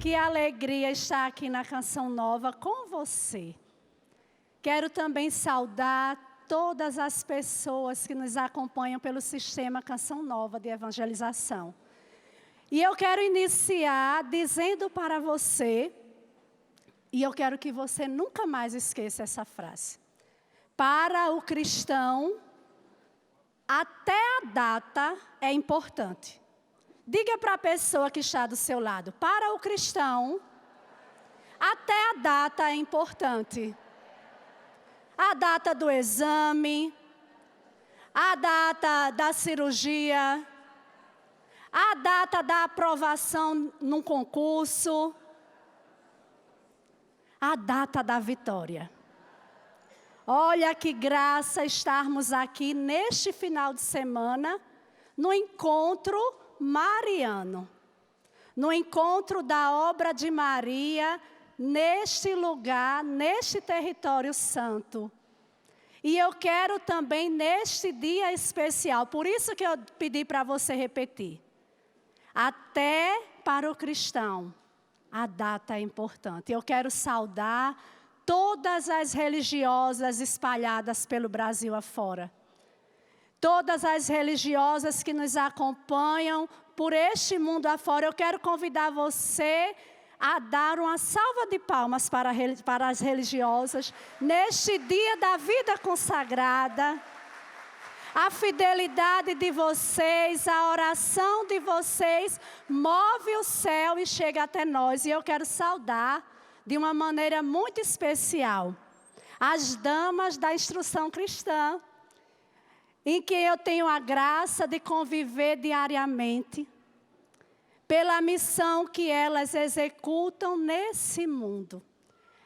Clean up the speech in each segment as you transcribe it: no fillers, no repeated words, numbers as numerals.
Que alegria estar aqui na Canção Nova com você. Quero também saudar todas as pessoas que nos acompanham pelo sistema Canção Nova de evangelização. E eu quero iniciar dizendo para você, e eu quero que você nunca mais esqueça essa frase. Para o cristão, até a data é importante. Diga para a pessoa que está do seu lado, para o cristão, até a data é importante. A data do exame, a data da cirurgia, a data da aprovação num concurso, a data da vitória. Olha que graça estarmos aqui neste final de semana, no encontro mariano, no encontro da obra de Maria, neste lugar, neste território santo. E eu quero também neste dia especial, por isso que eu pedi para você repetir. Até para o cristão, a data é importante. Eu quero saudar todas as religiosas espalhadas pelo Brasil afora. Todas as religiosas que nos acompanham por este mundo afora, eu quero convidar você a dar uma salva de palmas para as religiosas, neste dia da vida consagrada. A fidelidade de vocês, a oração de vocês, move o céu e chega até nós. E eu quero saudar, de uma maneira muito especial, as damas da instrução cristã, em que eu tenho a graça de conviver diariamente, pela missão que elas executam nesse mundo.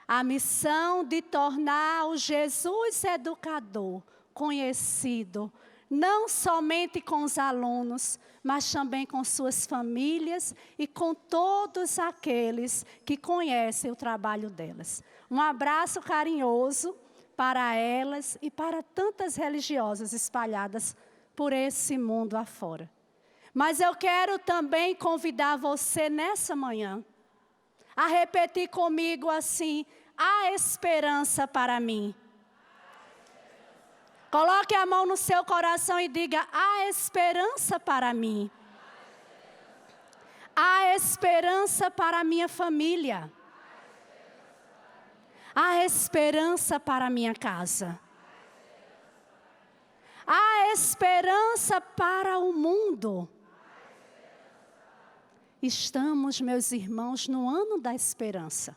A missão de tornar o Jesus educador conhecido, não somente com os alunos, mas também com suas famílias e com todos aqueles que conhecem o trabalho delas. Um abraço carinhoso para elas e para tantas religiosas espalhadas por esse mundo afora. Mas eu quero também convidar você nessa manhã a repetir comigo assim: há esperança para mim. Coloque a mão no seu coração e diga: há esperança para mim. Há esperança para a minha família. Há esperança para a minha casa. Há esperança para o mundo. Estamos, meus irmãos, no ano da esperança.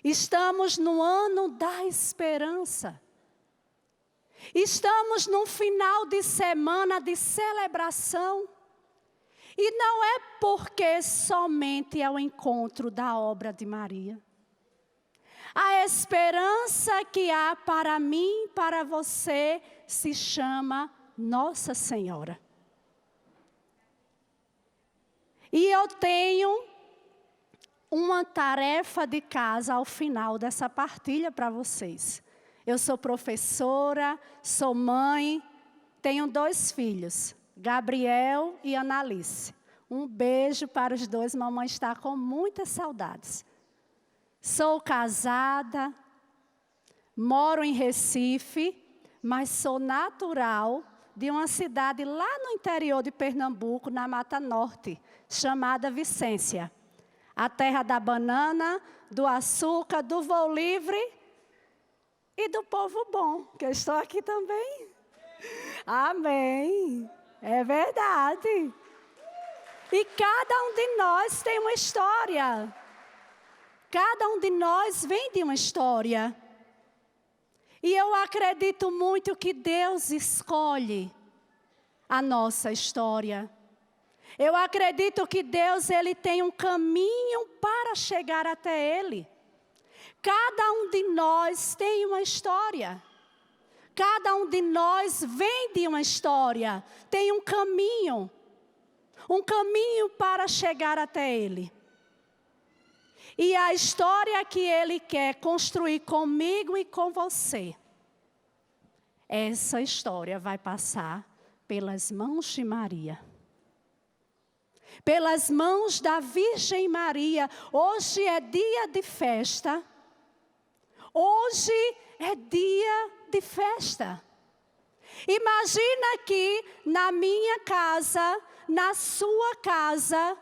Estamos no ano da esperança. Estamos num final de semana de celebração. E não é porque somente é o encontro da obra de Maria. A esperança que há para mim, para você, se chama Nossa Senhora. E eu tenho uma tarefa de casa ao final dessa partilha para vocês. Eu sou professora, sou mãe, tenho 2 filhos, Gabriel e Analice. Um beijo para os 2, mamãe está com muitas saudades. Sou casada, moro em Recife, mas sou natural de uma cidade lá no interior de Pernambuco, na Mata Norte, chamada Vicência. A terra da banana, do açúcar, do voo livre e do povo bom, que eu estou aqui também. Amém. É verdade. E cada um de nós tem uma história. Cada um de nós vem de uma história. E eu acredito muito que Deus escolhe a nossa história. Eu acredito que Deus, Ele tem um caminho para chegar até Ele. Cada um de nós tem uma história. Cada um de nós vem de uma história. Tem um caminho para chegar até Ele. E a história que Ele quer construir comigo e com você, essa história vai passar pelas mãos de Maria. pelas mãos da Virgem Maria. Hoje é dia de festa. Hoje é dia de festa. Imagina que na minha casa, na sua casa,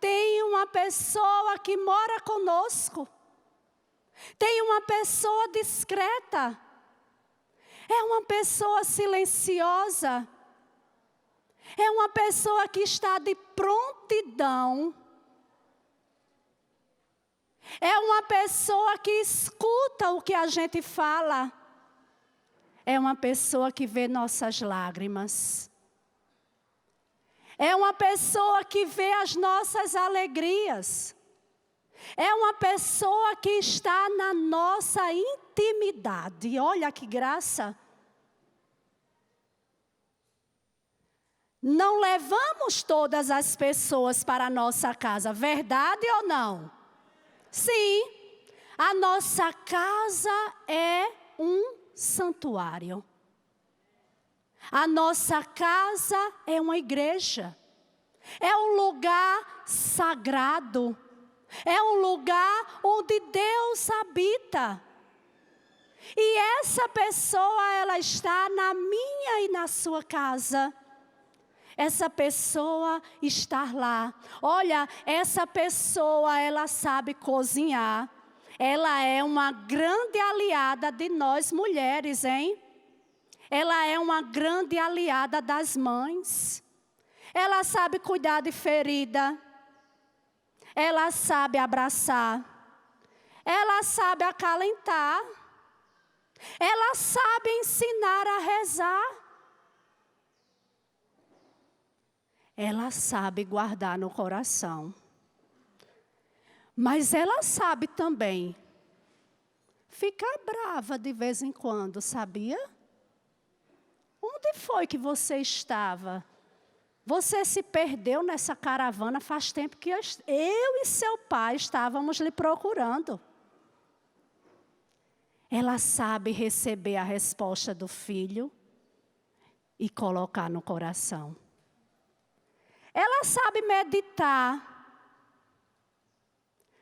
tem uma pessoa que mora conosco. Tem uma pessoa discreta. É uma pessoa silenciosa. É uma pessoa que está de prontidão. É uma pessoa que escuta o que a gente fala. É uma pessoa que vê nossas lágrimas. É uma pessoa que vê as nossas alegrias. É uma pessoa que está na nossa intimidade. Olha que graça. Não levamos todas as pessoas para a nossa casa, verdade ou não? Sim, a nossa casa é um santuário. A nossa casa é uma igreja. É um lugar sagrado. É um lugar onde Deus habita. E essa pessoa, ela está na minha e na sua casa. Essa pessoa está lá. Olha, essa pessoa, ela sabe cozinhar. Ela é uma grande aliada de nós mulheres, hein? Ela é uma grande aliada das mães. Ela sabe cuidar de ferida. Ela sabe abraçar. Ela sabe acalentar. Ela sabe ensinar a rezar. Ela sabe guardar no coração. Mas ela sabe também ficar brava de vez em quando, sabia? Onde foi que você estava? Você se perdeu nessa caravana faz tempo que eu e seu pai estávamos lhe procurando. Ela sabe receber a resposta do filho e colocar no coração. Ela sabe meditar,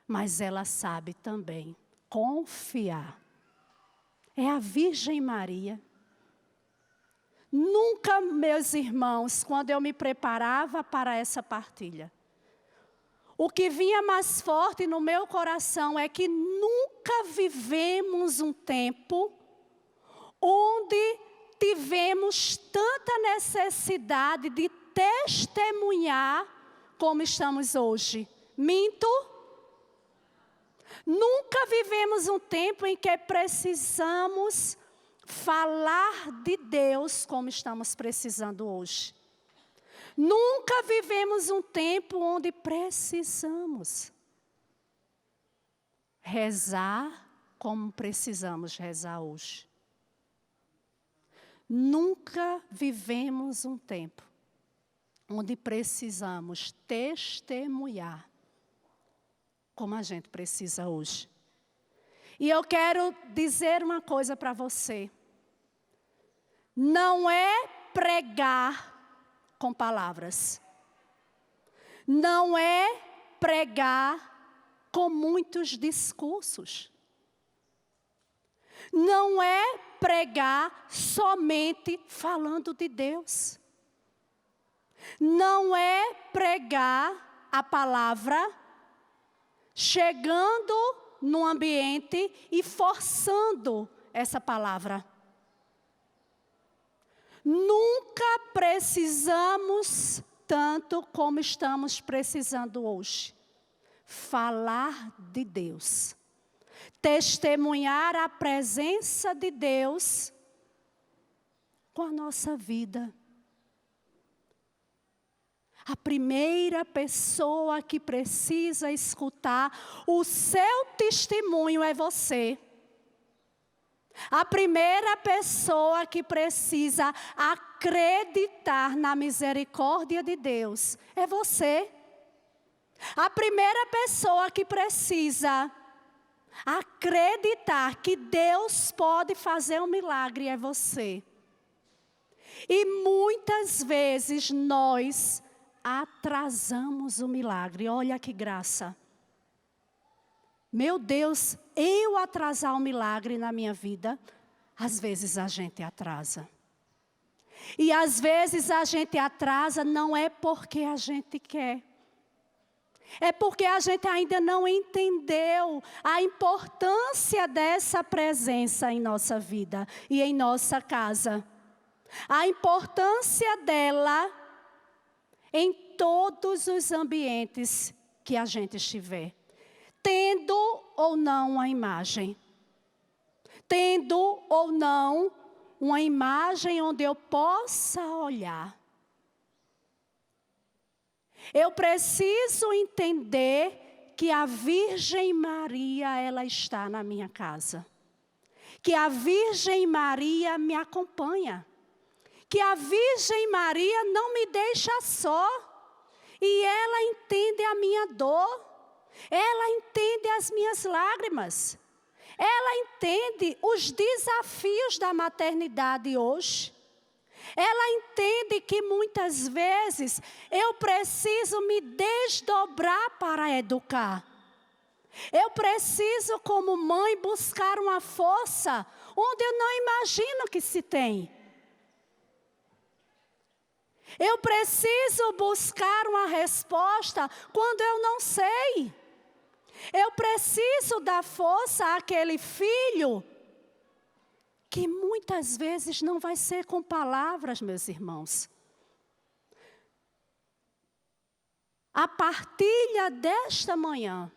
mas ela sabe também confiar. É a Virgem Maria. Nunca, meus irmãos, quando eu me preparava para essa partilha, o que vinha mais forte no meu coração é que nunca vivemos um tempo onde tivemos tanta necessidade de testemunhar como estamos hoje. Minto? Nunca vivemos um tempo em que precisamos falar de Deus como estamos precisando hoje. Nunca vivemos um tempo onde precisamos rezar como precisamos rezar hoje. Nunca vivemos um tempo onde precisamos testemunhar como a gente precisa hoje. E eu quero dizer uma coisa para você. Não é pregar com palavras. Não é pregar com muitos discursos. Não é pregar somente falando de Deus. Não é pregar a palavra chegando no ambiente e forçando essa palavra. Nunca precisamos tanto como estamos precisando hoje. Falar de Deus. Testemunhar a presença de Deus com a nossa vida. A primeira pessoa que precisa escutar o seu testemunho é você. A primeira pessoa que precisa acreditar na misericórdia de Deus é você. A primeira pessoa que precisa acreditar que Deus pode fazer um milagre é você. E muitas vezes nós atrasamos o milagre. Olha que graça. Meu Deus, eu atrasar o milagre na minha vida, às vezes a gente atrasa. E às vezes a gente atrasa não é porque a gente quer. É porque a gente ainda não entendeu a importância dessa presença em nossa vida e em nossa casa. A importância dela em todos os ambientes que a gente estiver. Tendo ou não uma imagem. Tendo ou não uma imagem onde eu possa olhar. Eu preciso entender que a Virgem Maria, ela está na minha casa. Que a Virgem Maria me acompanha. Que a Virgem Maria não me deixa só. E ela entende a minha dor. Ela entende as minhas lágrimas. Ela entende os desafios da maternidade hoje. Ela entende que muitas vezes eu preciso me desdobrar para educar. Eu preciso, como mãe, buscar uma força onde eu não imagino que se tem. Eu preciso buscar uma resposta quando eu não sei. Eu preciso dar força àquele filho que muitas vezes não vai ser com palavras, meus irmãos. A partilha desta manhã,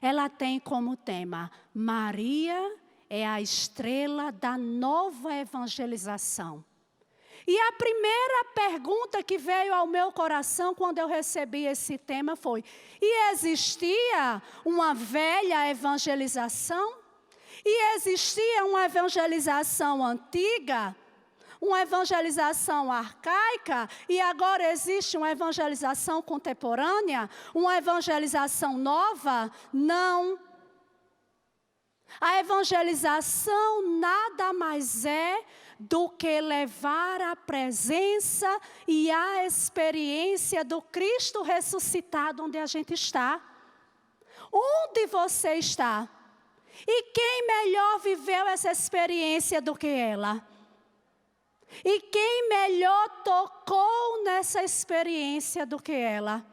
ela tem como tema: Maria é a estrela da nova evangelização. E a primeira pergunta que veio ao meu coração quando eu recebi esse tema foi: e existia uma velha evangelização? E existia uma evangelização antiga? Uma evangelização arcaica? E agora existe uma evangelização contemporânea? Uma evangelização nova? Não. A evangelização nada mais é do que levar a presença e a experiência do Cristo ressuscitado onde a gente está. Onde você está? E quem melhor viveu essa experiência do que ela? E quem melhor tocou nessa experiência do que ela?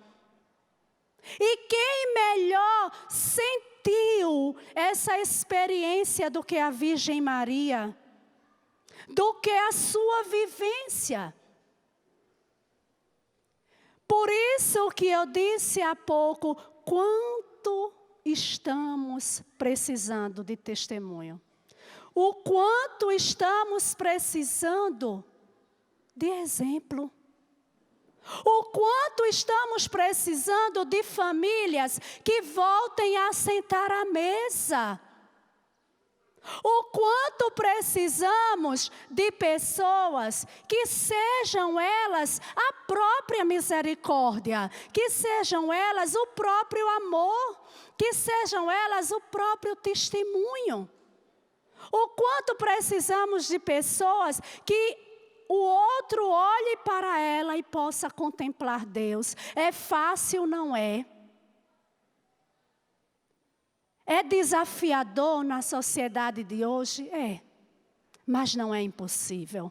E quem melhor sentiu essa experiência do que a Virgem Maria? Do que a sua vivência. Por isso que eu disse há pouco, quanto estamos precisando de testemunho. O quanto estamos precisando de exemplo. O quanto estamos precisando de famílias que voltem a sentar à mesa. O quanto precisamos de pessoas que sejam elas a própria misericórdia, que sejam elas o próprio amor, que sejam elas o próprio testemunho. O quanto precisamos de pessoas que o outro olhe para ela e possa contemplar Deus. É fácil, não é? É desafiador na sociedade de hoje? É, mas não é impossível.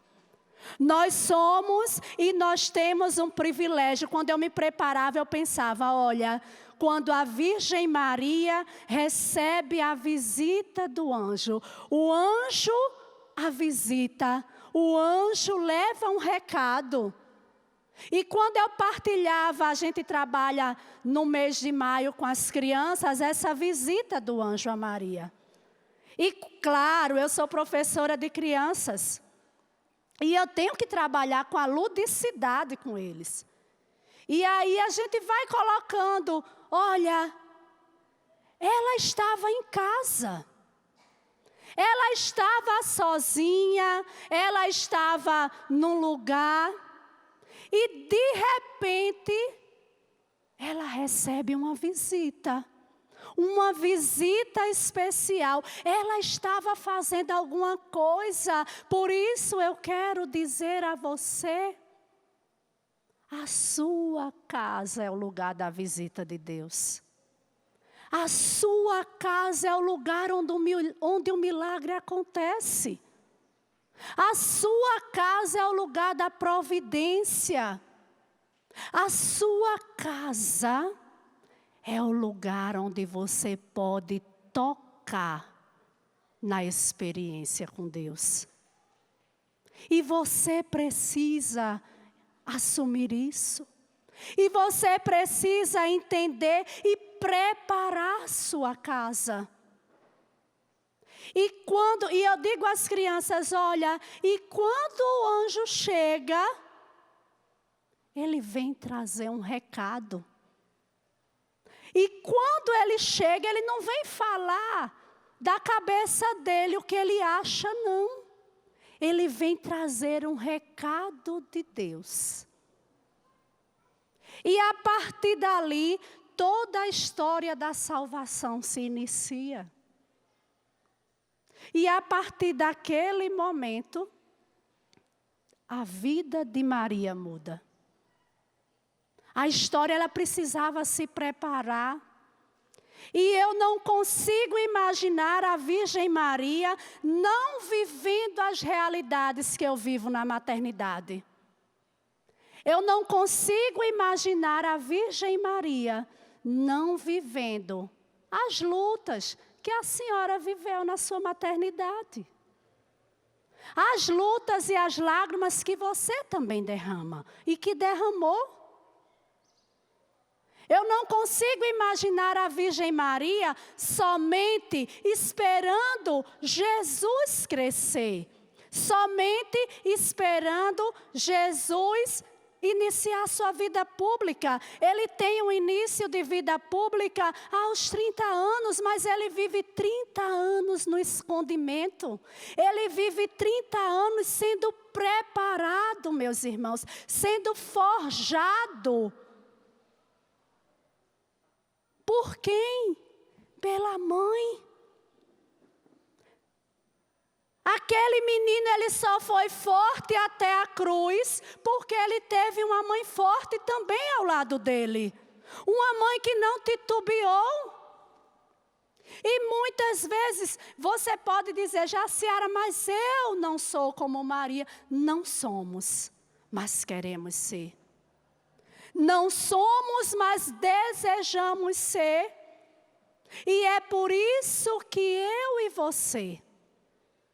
Nós somos e nós temos um privilégio. Quando eu me preparava, eu pensava, olha, quando a Virgem Maria recebe a visita do anjo, o anjo a visita, o anjo leva um recado. E quando eu partilhava, a gente trabalha no mês de maio com as crianças, essa visita do anjo a Maria. E claro, eu sou professora de crianças. E eu tenho que trabalhar com a ludicidade com eles. E aí a gente vai colocando, olha, ela estava em casa. Ela estava sozinha, ela estava num lugar. E de repente, ela recebe uma visita especial. Ela estava fazendo alguma coisa. Por isso eu quero dizer a você, A sua casa é o lugar da visita de Deus. A sua casa é o lugar onde o milagre acontece. A sua casa é o lugar da providência. A sua casa é o lugar onde você pode tocar na experiência com Deus. E você precisa assumir isso. E você precisa entender e preparar a sua casa. E eu digo às crianças, olha, e quando o anjo chega, ele vem trazer um recado. E quando ele chega, ele não vem falar da cabeça dele o que ele acha, não. Ele vem trazer um recado de Deus. E a partir dali, toda a história da salvação se inicia. E a partir daquele momento, a vida de Maria muda. A história, ela precisava se preparar. E eu não consigo imaginar a Virgem Maria não vivendo as realidades que eu vivo na maternidade. Eu não consigo imaginar a Virgem Maria não vivendo as lutas que a senhora viveu na sua maternidade. As lutas e as lágrimas que você também derrama e que derramou. Eu não consigo imaginar a Virgem Maria somente esperando Jesus crescer. Somente esperando Jesus iniciar sua vida pública. Ele tem um início de vida pública aos 30 anos, mas ele vive 30 anos no escondimento. Ele vive 30 anos sendo preparado, meus irmãos, sendo forjado. Por quem? Pela mãe. Aquele menino, ele só foi forte até a cruz, porque ele teve uma mãe forte também ao lado dele. Uma mãe que não titubeou. E muitas vezes você pode dizer, Jaciara, mas eu não sou como Maria. Não somos, mas queremos ser. Não somos, mas desejamos ser. E é por isso que eu e você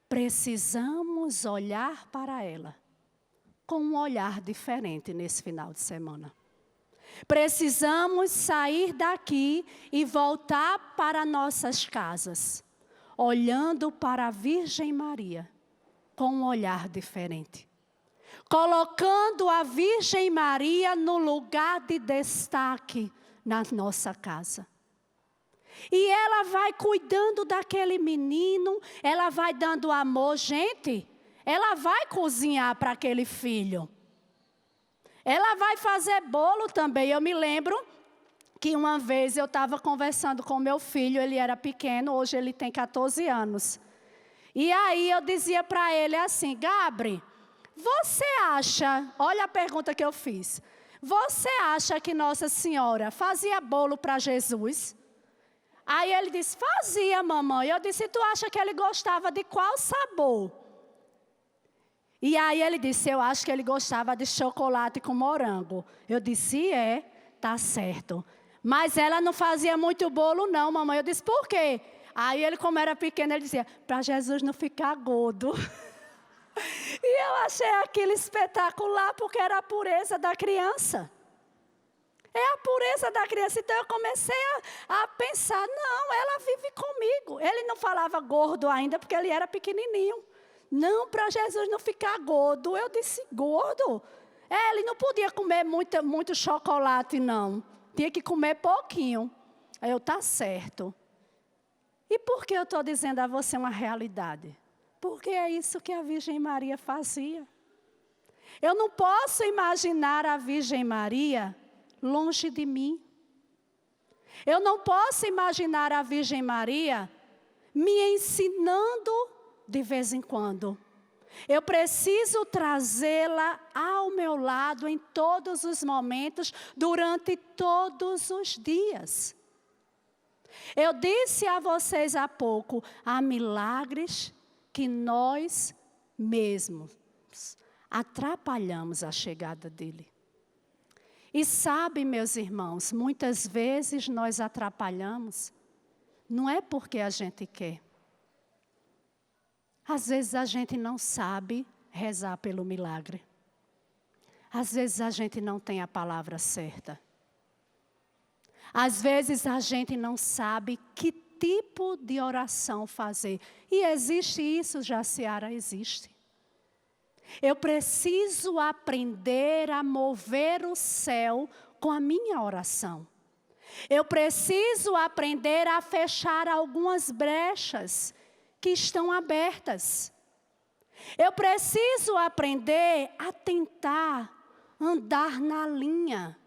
precisamos olhar para ela com um olhar diferente nesse final de semana. Precisamos sair daqui e voltar para nossas casas, olhando para a Virgem Maria com um olhar diferente. Colocando a Virgem Maria no lugar de destaque na nossa casa. E ela vai cuidando daquele menino, ela vai dando amor. Gente, ela vai cozinhar para aquele filho. Ela vai fazer bolo também. Eu me lembro que uma vez eu estava conversando com meu filho, ele era pequeno, hoje ele tem 14 anos. E aí eu dizia para ele assim, Gabri, você acha, olha a pergunta que eu fiz, você acha que Nossa Senhora fazia bolo para Jesus? Aí ele disse, fazia, mamãe. Eu disse, tu acha que ele gostava de qual sabor? E aí ele disse, eu acho que ele gostava de chocolate com morango. Eu disse, tá certo. Mas ela não fazia muito bolo não, mamãe. Eu disse, por quê? Aí ele, como era pequeno, ele dizia, para Jesus não ficar gordo. E eu achei aquilo espetacular, porque era a pureza da criança. É a pureza da criança. Então eu comecei a pensar, não, ela vive comigo. Ele não falava gordo ainda, porque ele era pequenininho. Não, para Jesus não ficar gordo. Eu disse, gordo? Ele não podia comer muito chocolate, não. Tinha que comer pouquinho. Aí eu, tá certo. E por que eu estou dizendo a você uma realidade? Porque é isso que a Virgem Maria fazia. Eu não posso imaginar a Virgem Maria longe de mim. Eu não posso imaginar a Virgem Maria me ensinando de vez em quando. Eu preciso trazê-la ao meu lado em todos os momentos, durante todos os dias. Eu disse a vocês há pouco, há milagres que nós mesmos atrapalhamos a chegada dele. E sabe, meus irmãos, muitas vezes nós atrapalhamos, não é porque a gente quer. Às vezes a gente não sabe rezar pelo milagre. Às vezes a gente não tem a palavra certa. Às vezes a gente não sabe que tipo de oração fazer. E existe isso, Jaciara, existe. Eu preciso aprender a mover o céu com a minha oração. Eu preciso aprender a fechar algumas brechas que estão abertas. Eu preciso aprender a tentar andar na linha.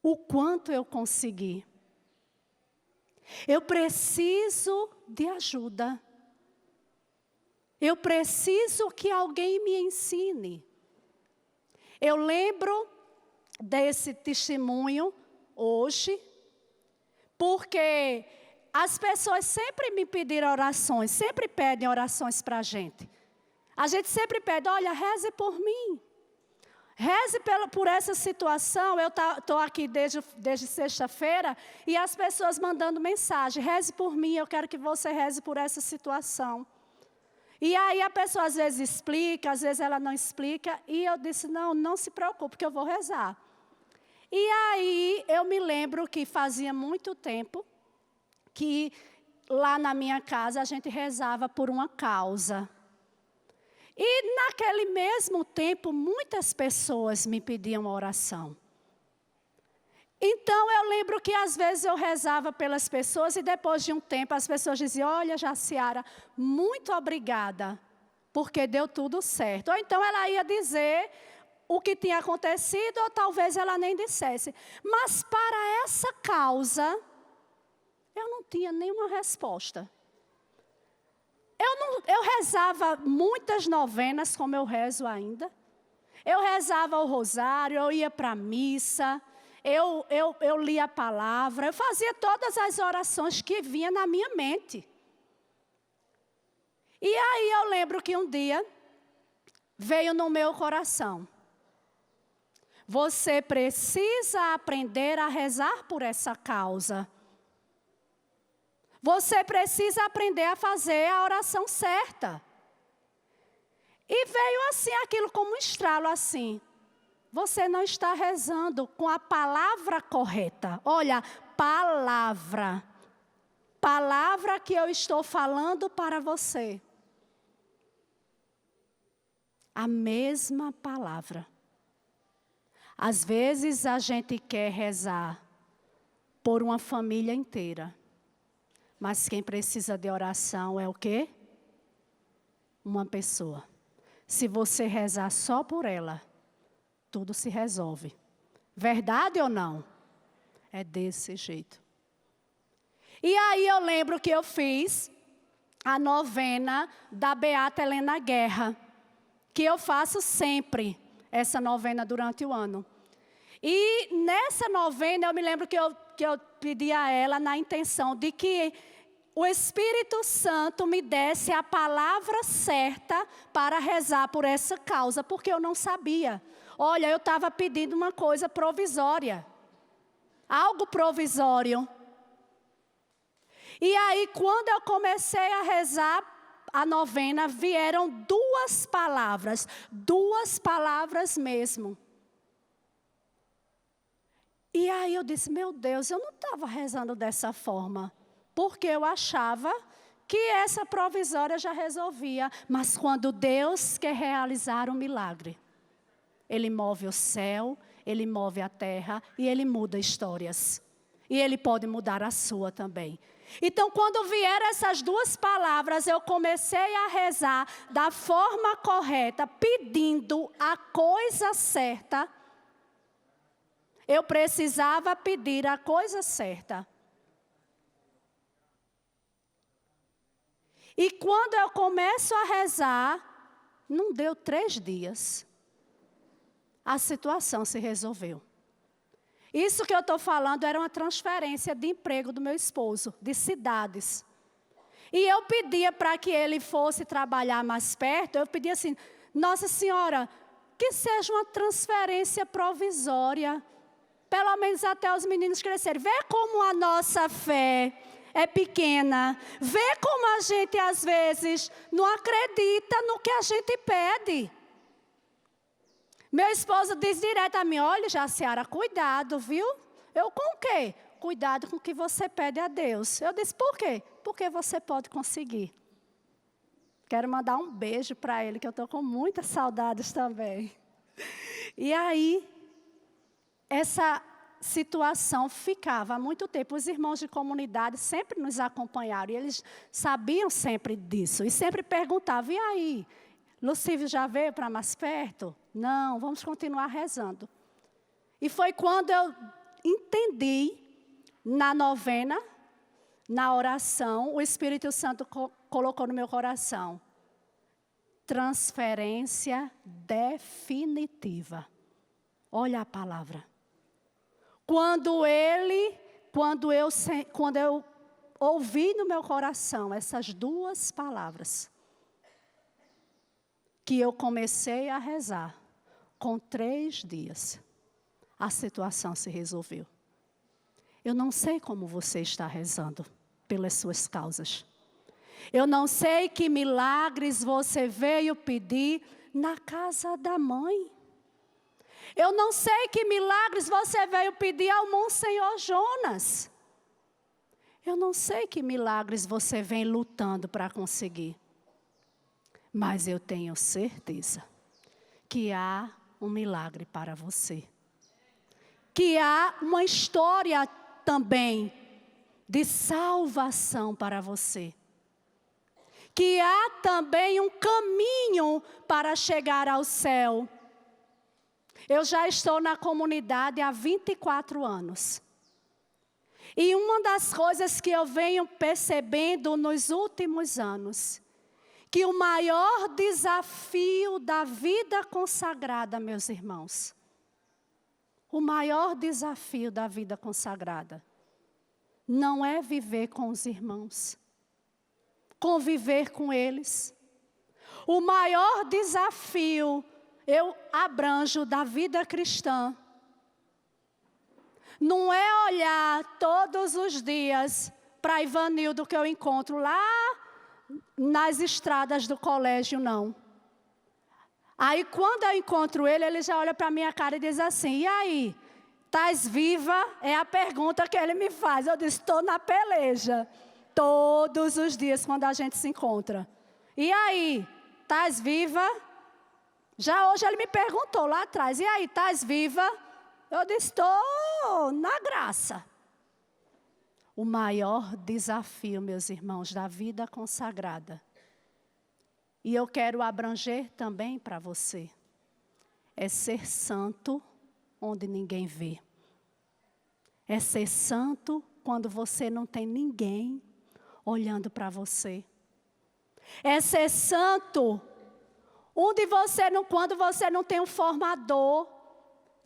O quanto eu conseguir. Eu preciso de ajuda. Eu preciso que alguém me ensine. Eu lembro desse testemunho hoje, porque as pessoas sempre me pediram orações, sempre pedem orações para a gente. A gente sempre pede, olha, reze por mim. Reze por essa situação. Eu estou aqui desde sexta-feira e as pessoas mandando mensagem, reze por mim, eu quero que você reze por essa situação. E aí a pessoa às vezes explica, às vezes ela não explica, e eu disse, não se preocupe que eu vou rezar. E aí eu me lembro que fazia muito tempo que lá na minha casa a gente rezava por uma causa. E naquele mesmo tempo muitas pessoas me pediam oração. Então eu lembro que às vezes eu rezava pelas pessoas e depois de um tempo as pessoas diziam, olha Jaciara, muito obrigada, porque deu tudo certo. Ou então ela ia dizer o que tinha acontecido, ou talvez ela nem dissesse. Mas para essa causa, eu não tinha nenhuma resposta. Eu rezava muitas novenas, como eu rezo ainda. Eu rezava o rosário, eu ia para a missa. Eu lia a palavra, eu fazia todas as orações que vinha na minha mente. E aí eu lembro que um dia veio no meu coração. Você precisa aprender a rezar por essa causa. Você precisa aprender a fazer a oração certa. E veio assim aquilo como um estralo assim. Você não está rezando com a palavra correta. Olha, palavra. Palavra que eu estou falando para você. A mesma palavra. Às vezes a gente quer rezar por uma família inteira. Mas quem precisa de oração é o quê? Uma pessoa. Se você rezar só por ela, tudo se resolve. Verdade ou não? É desse jeito. E aí eu lembro que eu fiz a novena da Beata Helena Guerra, que eu faço sempre essa novena durante o ano. E nessa novena eu me lembro que eu pedi a ela na intenção de que o Espírito Santo me desse a palavra certa para rezar por essa causa, porque eu não sabia. Olha, eu estava pedindo uma coisa provisória. Algo provisório. E aí, quando eu comecei a rezar a novena, vieram duas palavras mesmo. E aí eu disse, meu Deus, eu não estava rezando dessa forma. Porque eu achava que essa provisória já resolvia. Mas quando Deus quer realizar um milagre, Ele move o céu, Ele move a terra e Ele muda histórias. E Ele pode mudar a sua também. Então, quando vieram essas duas palavras, eu comecei a rezar da forma correta, pedindo a coisa certa. Eu precisava pedir a coisa certa. E quando eu começo a rezar, não deu 3 dias. A situação se resolveu. Isso que eu estou falando era uma transferência de emprego do meu esposo, de cidades. E eu pedia para que ele fosse trabalhar mais perto, eu pedia assim, Nossa Senhora, que seja uma transferência provisória, pelo menos até os meninos crescerem. Vê como a nossa fé é pequena. Vê como a gente, às vezes, não acredita no que a gente pede. Meu esposo diz direto a mim, olha, Jaciara, cuidado, viu? Eu com o quê? Cuidado com o que você pede a Deus. Eu disse, por quê? Porque você pode conseguir. Quero mandar um beijo para ele, que eu estou com muitas saudades também. E aí, essa situação ficava há muito tempo. Os irmãos de comunidade sempre nos acompanharam. E eles sabiam sempre disso. E sempre perguntavam, e aí? Lucívio já veio para mais perto? Não, vamos continuar rezando. E foi quando eu entendi, na novena, na oração, o Espírito Santo colocou no meu coração. Transferência definitiva. Olha a palavra. Quando eu ouvi no meu coração essas 2 palavras, que eu comecei a rezar, com 3 dias, a situação se resolveu. Eu não sei como você está rezando pelas suas causas. Eu não sei que milagres você veio pedir na casa da mãe. Eu não sei que milagres você veio pedir ao Monsenhor Jonas. Eu não sei que milagres você vem lutando para conseguir. Mas eu tenho certeza que há um milagre para você. Que há uma história também de salvação para você. Que há também um caminho para chegar ao céu. Eu já estou na comunidade há 24 anos. E uma das coisas que eu venho percebendo nos últimos anos, que o maior desafio da vida consagrada, meus irmãos, o maior desafio da vida consagrada, não é viver com os irmãos, conviver com eles. O maior desafio, eu abranjo da vida cristã, não é olhar todos os dias para Ivanildo que eu encontro lá nas estradas do colégio, não. Aí quando eu encontro ele, ele já olha para a minha cara e diz assim, e aí, estás viva? É a pergunta que ele me faz. Eu disse, estou na peleja. Todos os dias quando a gente se encontra. E aí, estás viva? Já hoje ele me perguntou lá atrás, e aí, estás viva? Eu disse, estou na graça. O maior desafio, meus irmãos, da vida consagrada, e eu quero abranger também para você, é ser santo onde ninguém vê. É ser santo quando você não tem ninguém olhando para você. É ser santo quando você não tem um formador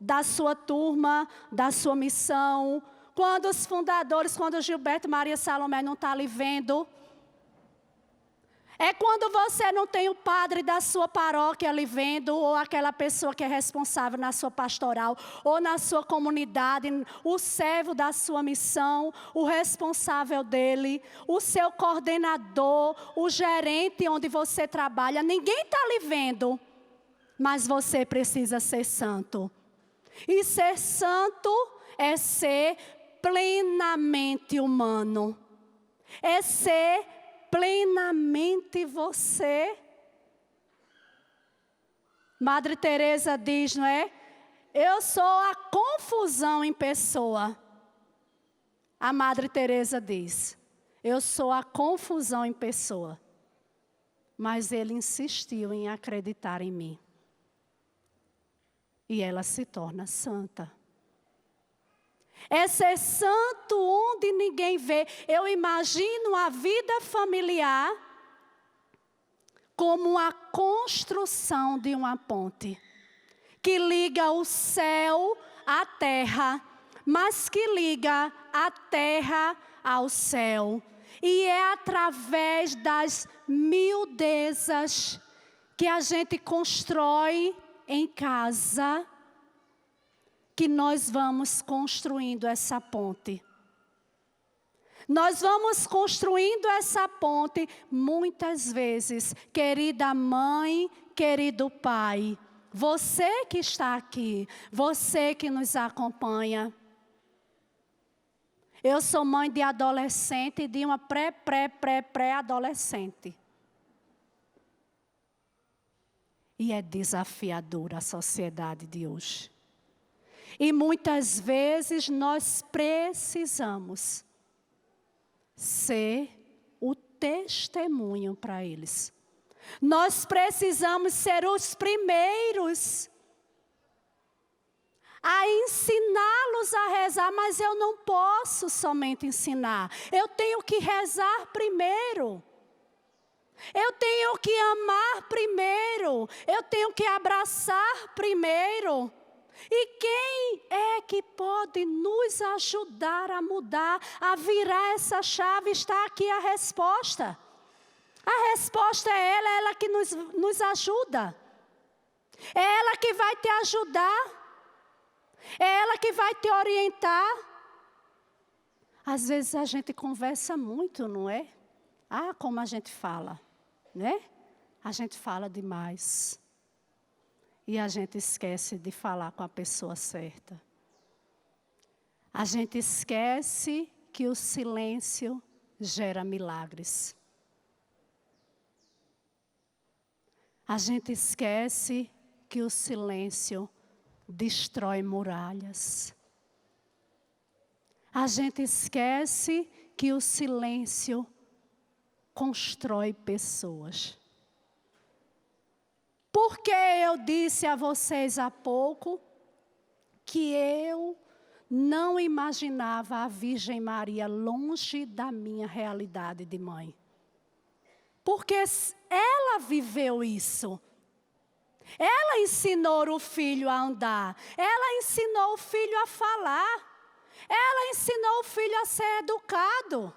da sua turma, da sua missão. Quando os fundadores, quando Gilberto Maria Salomé não está ali vendo. É quando você não tem o padre da sua paróquia ali vendo, ou aquela pessoa que é responsável na sua pastoral, ou na sua comunidade, o servo da sua missão, o responsável dele, o seu coordenador, o gerente onde você trabalha. Ninguém está ali vendo, mas você precisa ser santo. E ser santo é ser plenamente humano. É ser plenamente você. Madre Teresa diz, não é? Eu sou a confusão em pessoa. A Madre Teresa diz, eu sou a confusão em pessoa. Mas ele insistiu em acreditar em mim. E ela se torna santa. É ser santo onde ninguém vê. Eu imagino a vida familiar como a construção de uma ponte que liga o céu à terra, mas que liga a terra ao céu. E é através das miudezas que a gente constrói em casa que nós vamos construindo essa ponte. Nós vamos construindo essa ponte muitas vezes, querida mãe, querido pai, você que está aqui, você que nos acompanha. Eu sou mãe de adolescente e de uma pré-adolescente. E é desafiadora a sociedade de hoje. E muitas vezes nós precisamos ser o testemunho para eles. Nós precisamos ser os primeiros a ensiná-los a rezar, mas eu não posso somente ensinar. Eu tenho que rezar primeiro. Eu tenho que amar primeiro. Eu tenho que abraçar primeiro. E quem é que pode nos ajudar a mudar, a virar essa chave? Está aqui a resposta. A resposta é ela que nos ajuda. É ela que vai te ajudar. É ela que vai te orientar. Às vezes a gente conversa muito, não é? Ah, como a gente fala, né? A gente fala demais. E a gente esquece de falar com a pessoa certa. A gente esquece que o silêncio gera milagres. A gente esquece que o silêncio destrói muralhas. A gente esquece que o silêncio constrói pessoas. Porque eu disse a vocês há pouco que eu não imaginava a Virgem Maria longe da minha realidade de mãe. Porque ela viveu isso. Ela ensinou o filho a andar. Ela ensinou o filho a falar. Ela ensinou o filho a ser educado.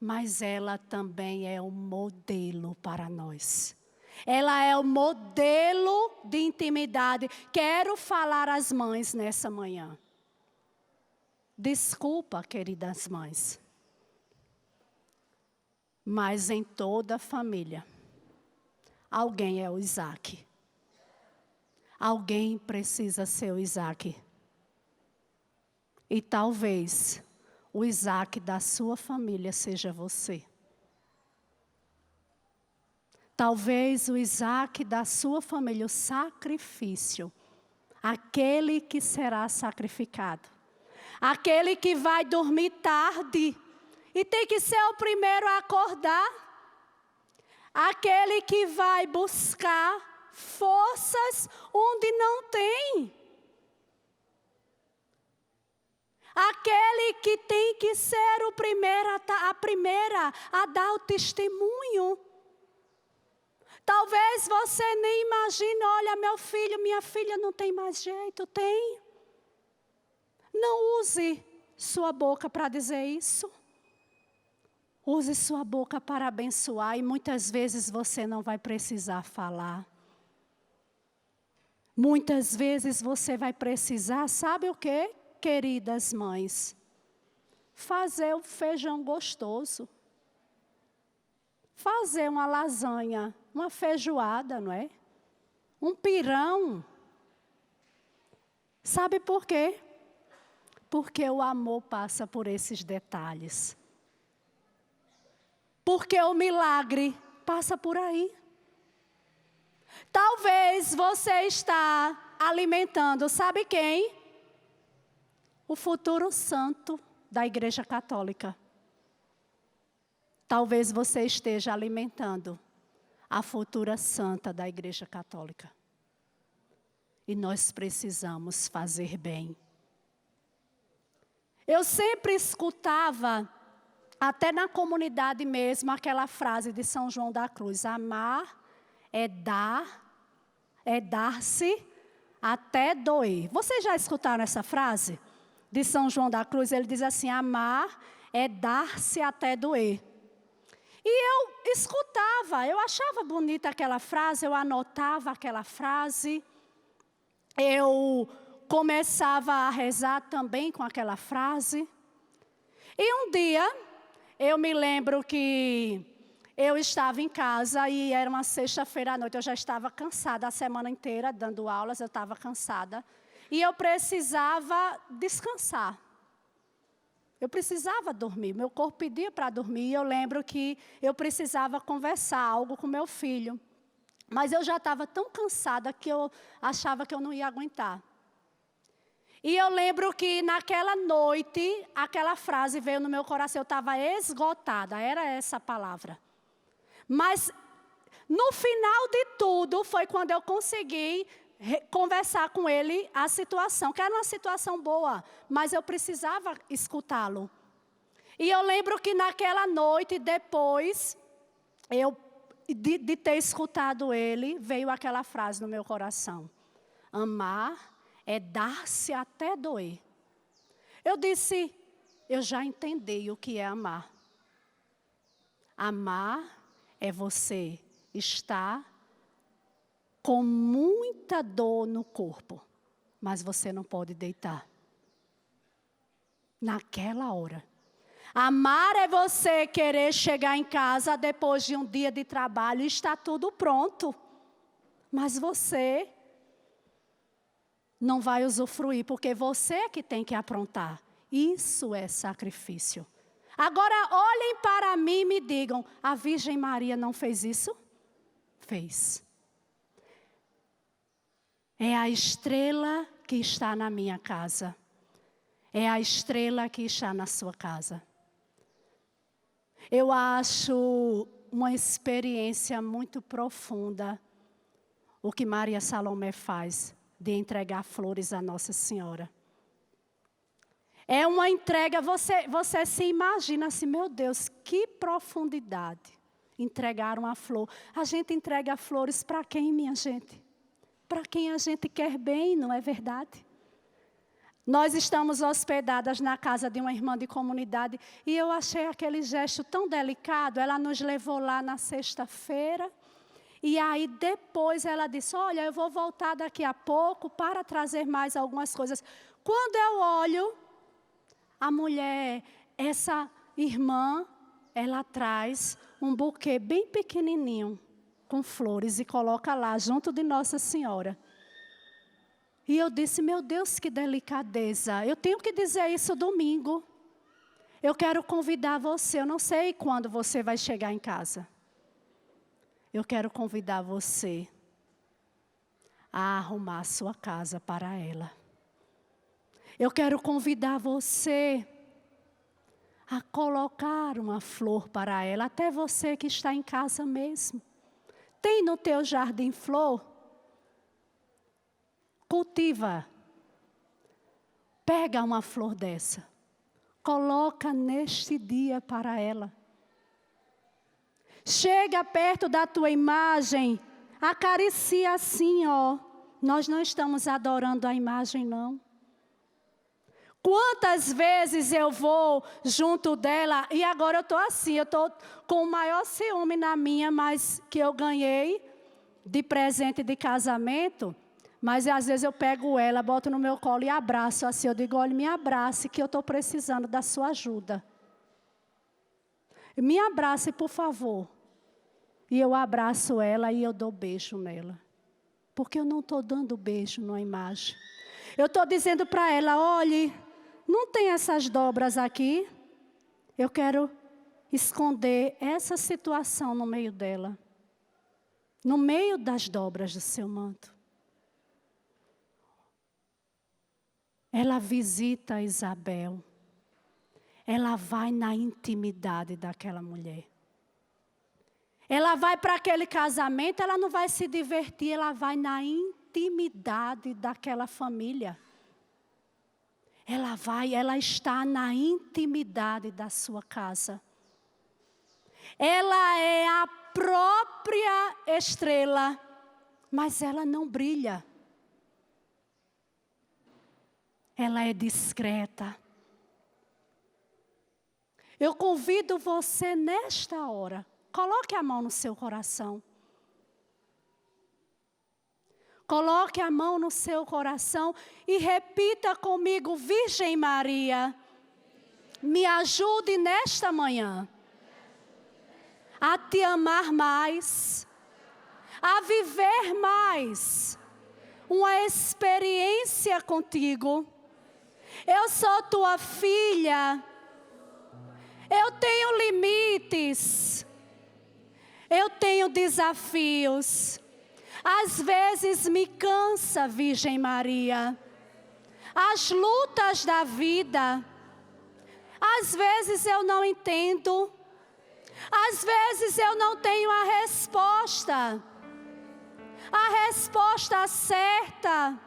Mas ela também é um modelo para nós. Ela é o modelo de intimidade. Quero falar às mães nessa manhã. Desculpa, queridas mães. Mas em toda família, alguém é o Isaac. Alguém precisa ser o Isaac. E talvez o Isaac da sua família seja você. Talvez o Isaac da sua família, o sacrifício, aquele que será sacrificado, aquele que vai dormir tarde e tem que ser o primeiro a acordar, aquele que vai buscar forças onde não tem, aquele que tem que ser a primeira a dar o testemunho. Talvez você nem imagine, olha, meu filho, minha filha não tem mais jeito, tem. Não use sua boca para dizer isso. Use sua boca para abençoar e muitas vezes você não vai precisar falar. Muitas vezes você vai precisar, sabe o quê, queridas mães? Fazer o feijão gostoso. Fazer uma lasanha, uma feijoada, não é? Um pirão. Sabe por quê? Porque o amor passa por esses detalhes. Porque o milagre passa por aí. Talvez você está alimentando, sabe quem? O futuro santo da Igreja Católica. Talvez você esteja alimentando a futura santa da Igreja Católica. E nós precisamos fazer bem. Eu sempre escutava até na comunidade mesmo, aquela frase de São João da Cruz: amar é dar-se até doer. Vocês já escutaram essa frase de São João da Cruz? Ele diz assim: amar é dar-se até doer. E eu escutava, eu achava bonita aquela frase, eu anotava aquela frase, eu começava a rezar também com aquela frase. E um dia, eu me lembro que eu estava em casa e era uma sexta-feira à noite, eu já estava cansada a semana inteira dando aulas, eu estava cansada. E eu precisava descansar. Eu precisava dormir, meu corpo pedia para dormir. E eu lembro que eu precisava conversar algo com meu filho. Mas eu já estava tão cansada que eu achava que eu não ia aguentar. E eu lembro que naquela noite, aquela frase veio no meu coração, eu estava esgotada, era essa a palavra. Mas no final de tudo, foi quando eu consegui conversar com ele a situação, que era uma situação boa, mas eu precisava escutá-lo. E eu lembro que naquela noite, depois, de ter escutado ele, veio aquela frase no meu coração: amar é dar-se até doer. Eu disse: eu já entendi o que é amar. Amar é você estar com muita dor no corpo, mas você não pode deitar. Naquela hora. Amar é você querer chegar em casa depois de um dia de trabalho e está tudo pronto, mas você não vai usufruir, porque você é que tem que aprontar. Isso é sacrifício. Agora olhem para mim e me digam: a Virgem Maria não fez isso? Fez. É a estrela que está na minha casa. É a estrela que está na sua casa. Eu acho uma experiência muito profunda o que Maria Salomé faz de entregar flores à Nossa Senhora. É uma entrega, você se imagina assim: meu Deus, que profundidade. Entregar uma flor. A gente entrega flores para quem, minha gente? Para quem a gente quer bem, não é verdade? Nós estamos hospedadas na casa de uma irmã de comunidade e eu achei aquele gesto tão delicado. Ela nos levou lá na sexta-feira e aí depois ela disse: olha, eu vou voltar daqui a pouco para trazer mais algumas coisas. Quando eu olho, a mulher, essa irmã, ela traz um buquê bem pequenininho com flores e coloca lá junto de Nossa Senhora. E eu disse: meu Deus, que delicadeza. Eu tenho que dizer isso domingo. Eu quero convidar você, eu não sei quando você vai chegar em casa. Eu quero convidar você a arrumar a sua casa para ela. Eu quero convidar você a colocar uma flor para ela, até você que está em casa mesmo. Tem no teu jardim flor? Cultiva. Pega uma flor dessa. Coloca neste dia para ela. Chega perto da tua imagem. Acaricia assim, ó. Nós não estamos adorando a imagem, não. Quantas vezes eu vou junto dela, e agora eu estou assim, eu estou com o maior ciúme na minha, mas que eu ganhei de presente de casamento, mas às vezes eu pego ela, boto no meu colo e abraço assim, eu digo: olha, me abrace que eu estou precisando da sua ajuda. Me abrace, por favor. E eu abraço ela e eu dou beijo nela. Porque eu não estou dando beijo numa imagem. Eu estou dizendo para ela: olhe, não tem essas dobras aqui. Eu quero esconder essa situação no meio dela. No meio das dobras do seu manto. Ela visita Isabel. Ela vai na intimidade daquela mulher. Ela vai para aquele casamento, ela não vai se divertir, ela vai na intimidade daquela família. Ela está na intimidade da sua casa. Ela é a própria estrela, mas ela não brilha. Ela é discreta. Eu convido você nesta hora, coloque a mão no seu coração. Coloque a mão no seu coração e repita comigo: Virgem Maria, me ajude nesta manhã a te amar mais, a viver mais uma experiência contigo. Eu sou tua filha, eu tenho limites, eu tenho desafios. Às vezes me cansa, Virgem Maria, as lutas da vida. Às vezes eu não entendo, às vezes eu não tenho a resposta certa,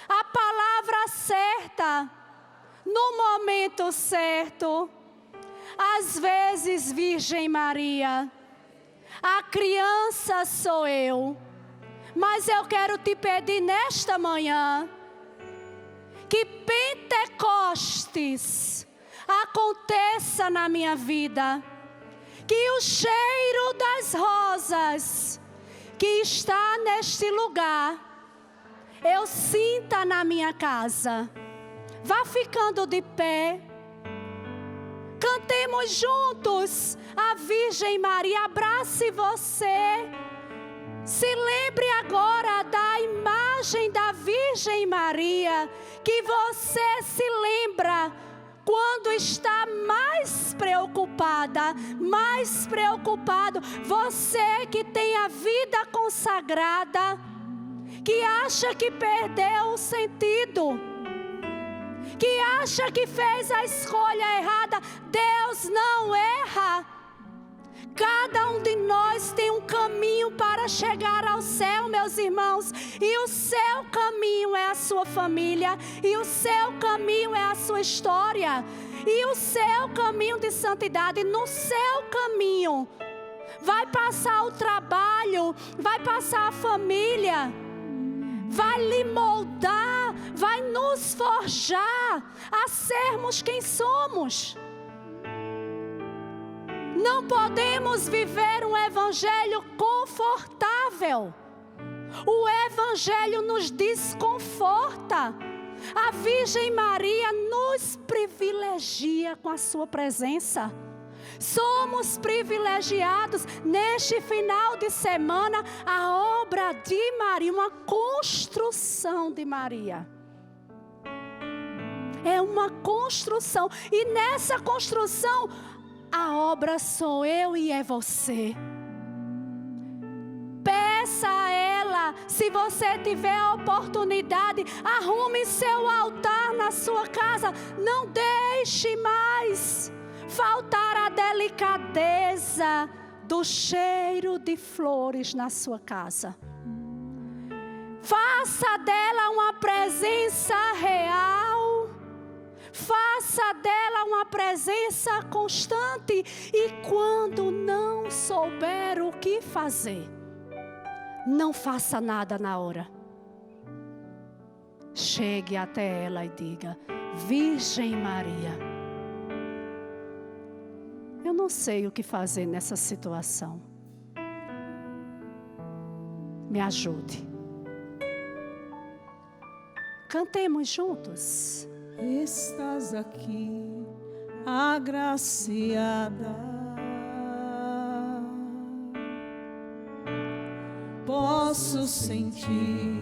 a palavra certa, no momento certo. Às vezes, Virgem Maria, a criança sou eu, mas eu quero te pedir nesta manhã que Pentecostes aconteça na minha vida, que o cheiro das rosas que está neste lugar, eu sinta na minha casa. Vá ficando de pé. Cantemos juntos a Virgem Maria. Abrace você. Se lembre agora da imagem da Virgem Maria, que você se lembra quando está mais preocupada, mais preocupado. Você que tem a vida consagrada, que acha que perdeu o sentido, que acha que fez a escolha errada. Deus não erra. Cada um de nós tem um caminho para chegar ao céu, meus irmãos. E o seu caminho é a sua família. E o seu caminho é a sua história. E o seu caminho de santidade. No seu caminho vai passar o trabalho, vai passar a família, vai lhe moldar, vai nos forjar a sermos quem somos. Não podemos viver um evangelho confortável. O evangelho nos desconforta. A Virgem Maria nos privilegia com a sua presença. Somos privilegiados neste final de semana, a obra de Maria, uma construção de Maria. É uma construção, e nessa construção a obra sou eu e é você. Peça a ela, se você tiver a oportunidade, arrume seu altar na sua casa. Não deixe mais faltar a delicadeza do cheiro de flores na sua casa. Faça dela uma presença real. Faça dela uma presença constante. E quando não souber o que fazer, não faça nada na hora. Chegue até ela e diga: Virgem Maria, eu não sei o que fazer nessa situação. Me ajude. Cantemos juntos. Estás aqui, agraciada. Posso sentir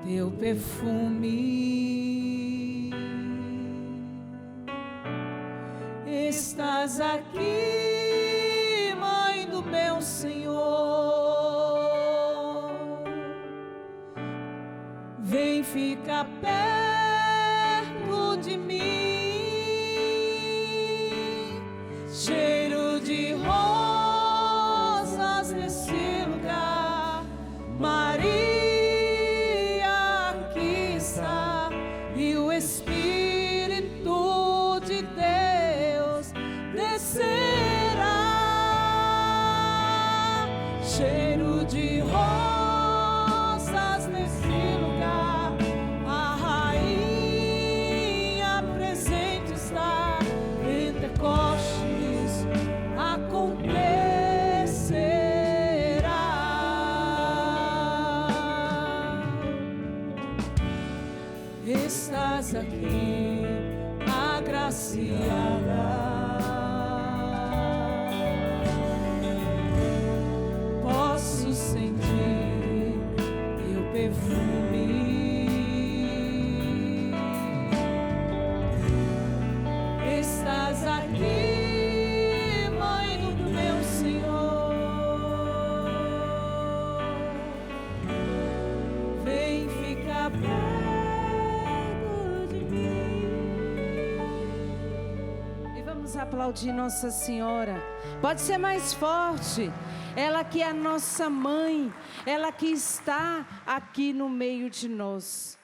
teu perfume. Estás aqui, Mãe do meu Senhor. Vem ficar perto de mim, cheiro de rosas nesse lugar. Maria aqui está, e o Espírito de Deus descerá. estás aqui, agraciada. Posso sentir teu perfume. Estás aqui, Mãe do meu Senhor. Vem ficar perto de mim. E vamos aplaudir Nossa Senhora. Pode ser mais forte. Ela que é a nossa mãe, ela que está aqui no meio de nós.